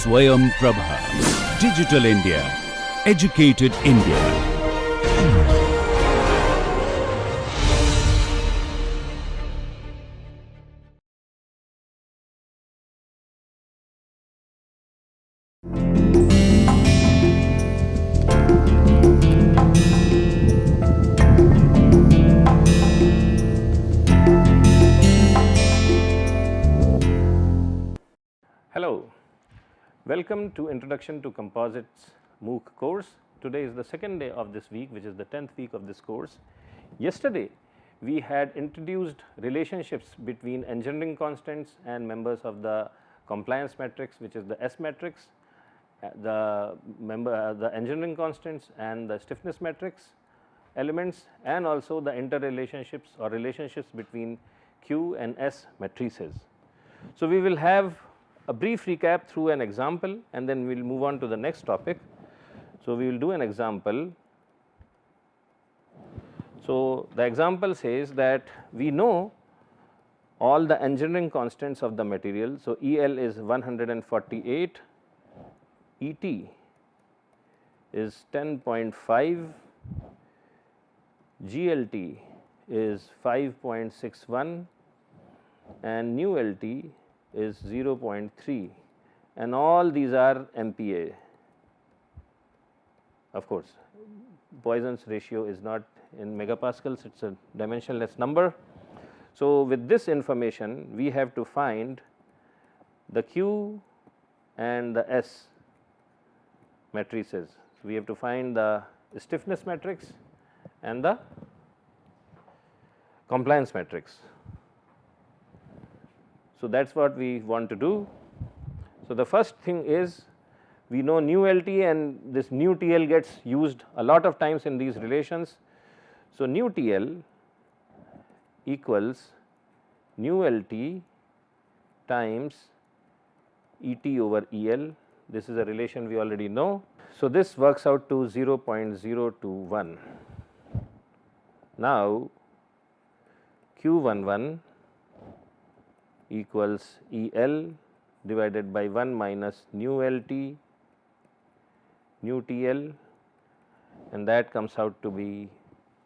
Swayam Prabha. Digital India. Educated India. Hello, welcome to Introduction to Composites MOOC course. Today is the second day of this week, which is the 10th week of this course. Yesterday we had introduced relationships between engineering constants and members of the compliance matrix, which is the S matrix, the engineering constants and the stiffness matrix elements, and also the interrelationships or relationships between Q and S matrices. So, we will have a brief recap through an example and then we will move on to the next topic. So, we will do an example. So, the example says that we know all the engineering constants of the material. So, EL is 148, ET is 10.5, GLT is 5.61 and nu LT is 0.3, and all these are MPa. Of course, Poisson's ratio is not in megapascals, it is a dimensionless number. So, with this information we have to find the Q and the S matrices. So, we have to find the stiffness matrix and the compliance matrix. So, that is what we want to do. So, the first thing is we know nu LT, and this nu TL gets used a lot of times in these relations. So, nu TL equals nu LT times ET over EL. This is a relation we already know. So, this works out to 0.021. Now, Q11 equals EL divided by 1 minus nu LT nu TL, and that comes out to be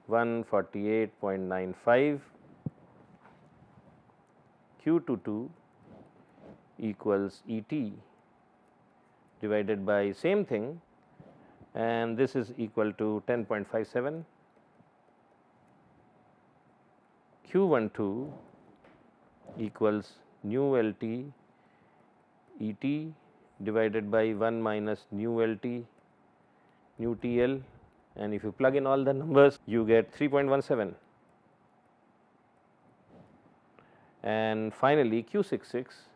148.95. Q22 equals ET divided by same thing, and this is equal to 10.57. Q12 equals nu LT ET divided by 1 minus nu LT nu TL, and if you plug in all the numbers you get 3.17. And finally, Q66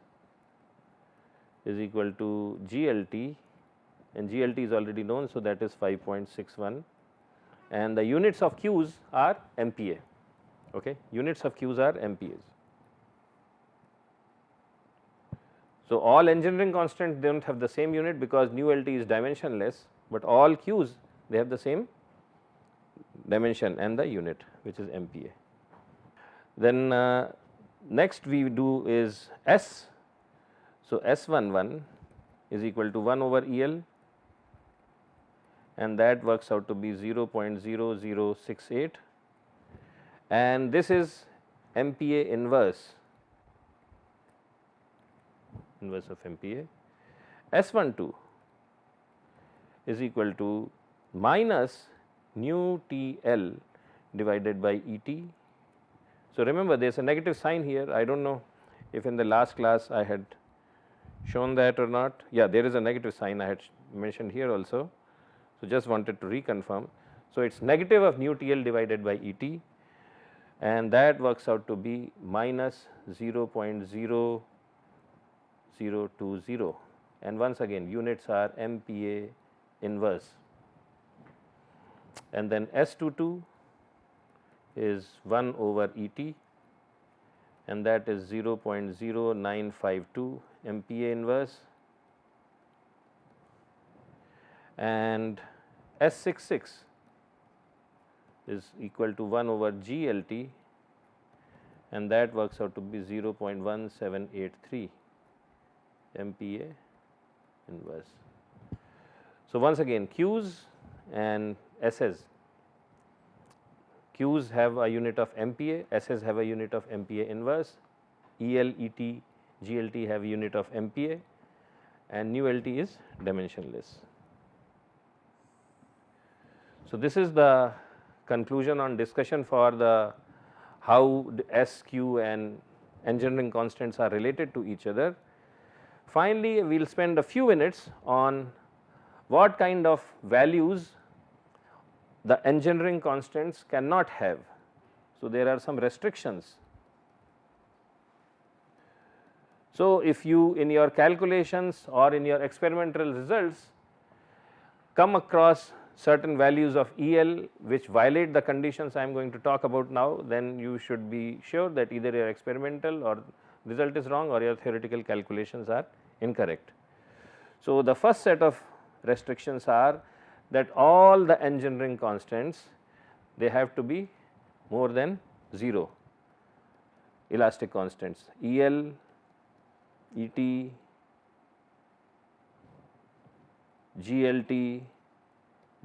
is equal to GLT, and GLT is already known, so that is 5.61, and the units of Qs are MPa. Okay, units of Qs are MPas. So, all engineering constants do not have the same unit because nu LT is dimensionless, but all Qs they have the same dimension and the unit, which is MPa. Then next we do is S. So, S11 is equal to 1 over EL, and that works out to be 0.0068, and this is MPa inverse of MPa. S12 is equal to minus nu TL divided by ET. So, remember there is a negative sign here. I do not know if in the last class I had shown that or not. Yeah, there is a negative sign I had mentioned here also. So, just wanted to reconfirm. So, it is negative of nu TL divided by ET, and that works out to be minus 0.0020, and once again units are MPa inverse. And then S22 is 1 over ET, and that is 0.0952 MPa inverse, and S66 is equal to 1 over GLT, and that works out to be 0.1783 MPa inverse. So, once again Q's and S's, Q's have a unit of MPa, S's have a unit of MPa inverse, EL, ET, GLT have a unit of MPa, and nu LT is dimensionless. So, this is the conclusion on discussion for the how S, Q and engineering constants are related to each other. Finally, we will spend a few minutes on what kind of values the engineering constants cannot have. So, there are some restrictions. So, if you in your calculations or in your experimental results come across certain values of EL which violate the conditions I am going to talk about now, then you should be sure that either your experimental or result is wrong or your theoretical calculations are incorrect. So, the first set of restrictions are that all the engineering constants, they have to be more than 0 elastic constants, EL, ET, GLT,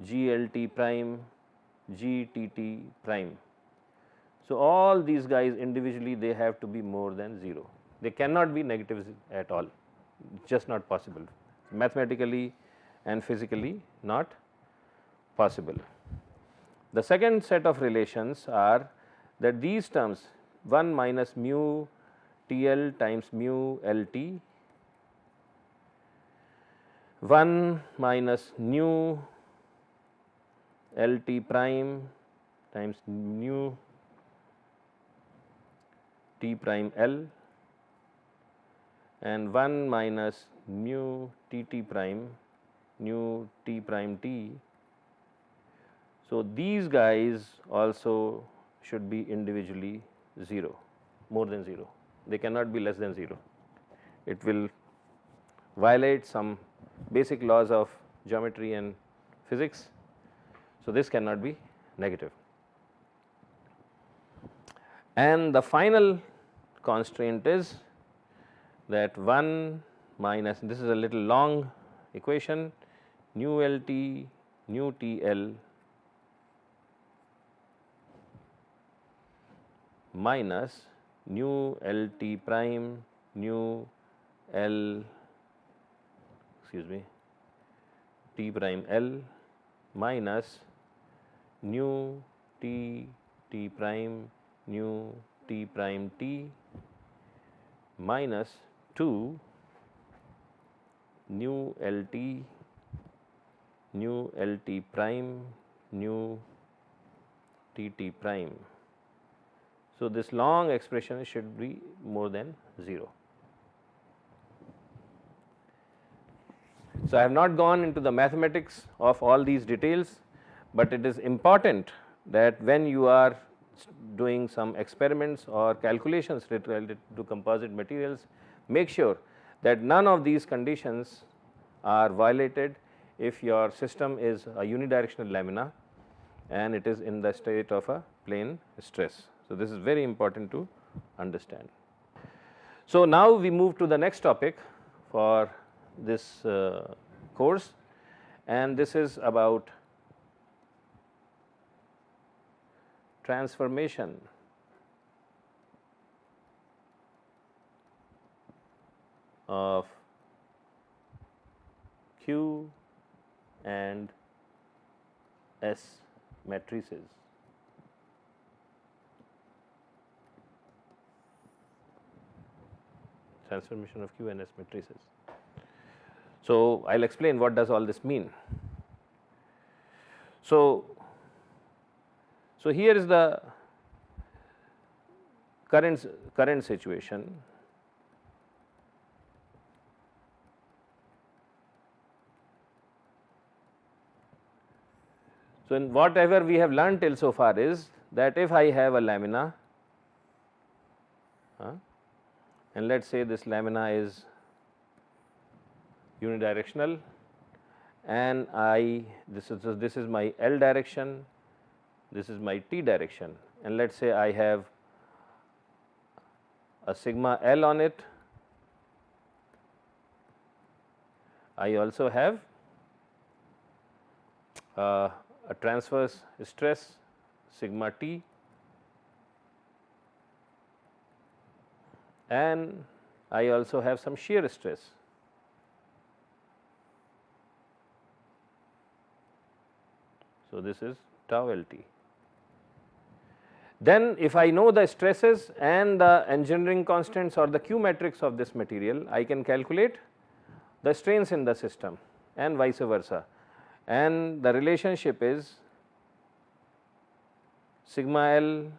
GLT prime, GTT prime. So, all these guys individually they have to be more than 0, they cannot be negatives at all, just not possible, mathematically and physically not possible. The second set of relations are that these terms 1 minus mu TL times mu LT, 1 minus nu LT prime times nu T prime L and 1 minus mu TT prime nu T prime T. So, these guys also should be individually 0, more than 0, they cannot be less than 0, it will violate some basic laws of geometry and physics. So, this cannot be negative. And the final constraint is that 1 minus, this is a little long equation, nu LT, nu TL minus nu LT prime, nu L, T prime L minus nu T T prime, nu T prime T minus 2 nu LT, nu LT prime, nu TT prime. So, this long expression should be more than 0. So, I have not gone into the mathematics of all these details, but it is important that when you are doing some experiments or calculations related to composite materials, make sure that none of these conditions are violated if your system is a unidirectional lamina and it is in the state of a plane stress. So, this is very important to understand. So, now we move to the next topic for this course, and this is about transformation of Q and S matrices. Transformation of Q and S matrices. So, I will explain what does all this mean. So, here is the current situation. So, in whatever we have learned till so far is that if I have a lamina and let us say this lamina is unidirectional and this is my L direction, this is my T direction, and let us say I have a sigma L on it, I also have a transverse stress sigma t, and I also have some shear stress. So, this is tau LT. Then if I know the stresses and the engineering constants or the Q matrix of this material, I can calculate the strains in the system and vice versa, and the relationship is sigma L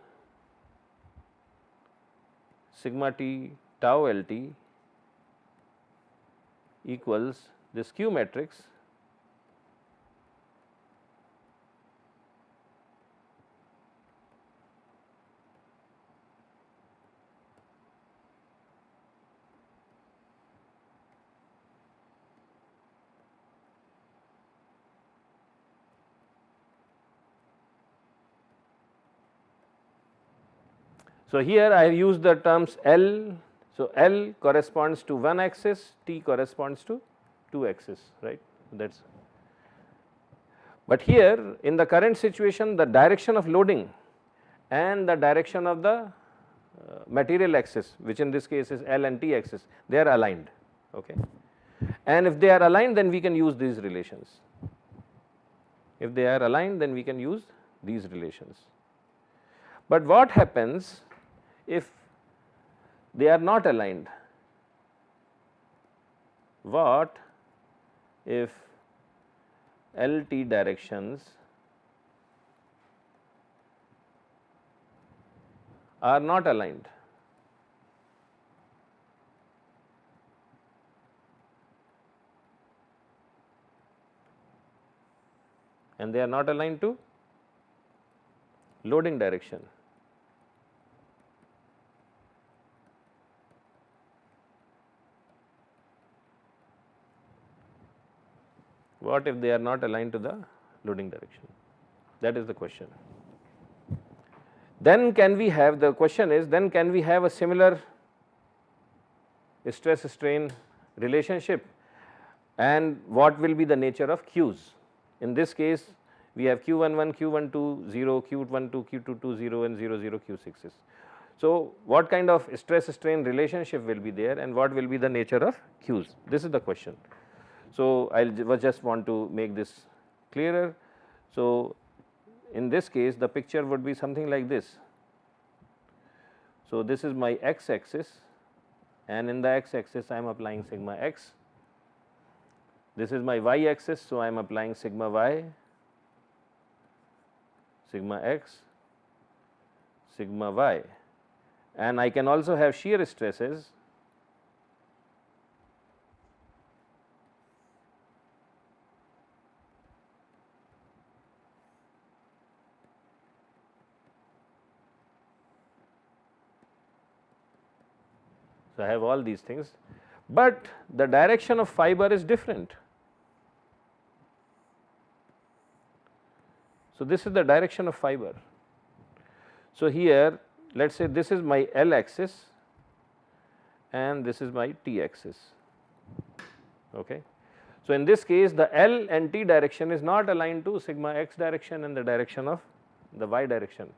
sigma T tau LT equals this Q matrix So, here I have used the terms L. So, L corresponds to one axis, T corresponds to two axis, right. That is. But here in the current situation, the direction of loading and the direction of the material axis, which in this case is L and T axis, they are aligned. Okay. And if they are aligned, then we can use these relations. If they are aligned, then we can use these relations. But what happens if they are not aligned? What if LT directions are not aligned? And they are not aligned to loading direction. What if they are not aligned to the loading direction? That is the question. Then can we have, the question is, then can we have a similar stress strain relationship, and what will be the nature of Qs? In this case we have Q11, Q12 0, Q12, Q22 0 and 00 Q6s. So, what kind of stress strain relationship will be there and what will be the nature of Qs? This is the question. So, I will just want to make this clearer. So, in this case the picture would be something like this. So, this is my x axis, and in the x axis I am applying sigma x. This is my y axis, so I am applying sigma y, sigma x, sigma y, and I can also have shear stresses So, I have all these things, but the direction of fiber is different. So, this is the direction of fiber. So, here let us say this is my L axis and this is my T axis. Okay. So, in this case the L and T direction is not aligned to sigma x direction and the direction of the y direction.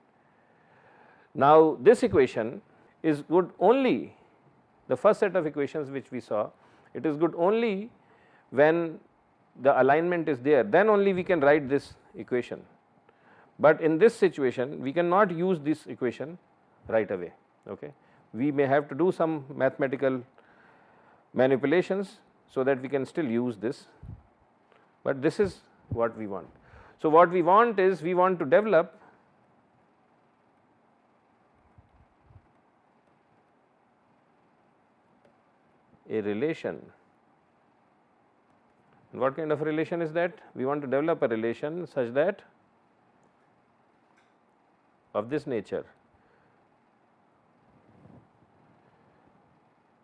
Now, this equation is good only, the first set of equations which we saw, it is good only when the alignment is there, then only we can write this equation. But in this situation we cannot use this equation right away. Okay. We may have to do some mathematical manipulations so that we can still use this, but this is what we want. So, what we want is, we want to develop a relation. And what kind of relation is that? We want to develop a relation such that of this nature.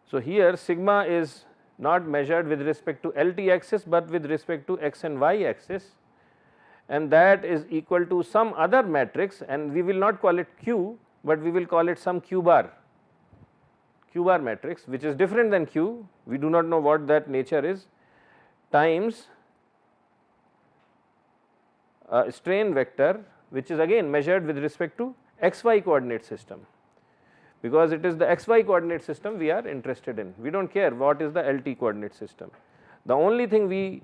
So, here sigma is not measured with respect to LT axis, but with respect to x and y axis, and that is equal to some other matrix, and we will not call it Q, but we will call it some Q bar matrix, which is different than Q. We do not know what that nature is, times a strain vector which is again measured with respect to xy coordinate system, because it is the xy coordinate system we are interested in. We do not care what is the LT coordinate system. The only thing we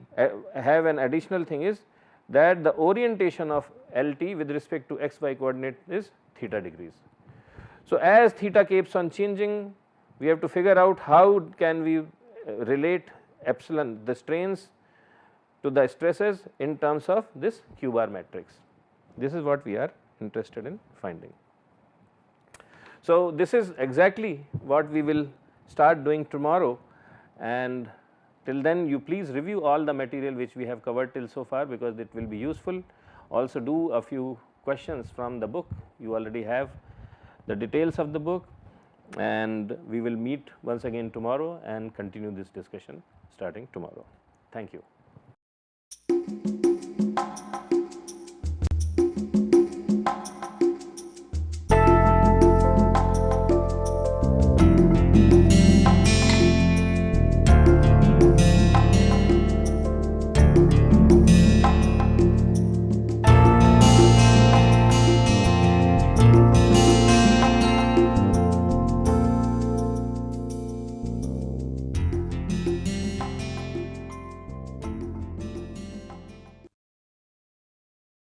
have an additional thing is that the orientation of LT with respect to xy coordinate is theta degrees. So, as theta keeps on changing, we have to figure out how can we relate epsilon, the strains, to the stresses in terms of this q bar matrix. This is what we are interested in finding. So, this is exactly what we will start doing tomorrow, and till then you please review all the material which we have covered till so far, because it will be useful. Also do a few questions from the book. You already have the details of the book, and we will meet once again tomorrow and continue this discussion starting tomorrow. Thank you.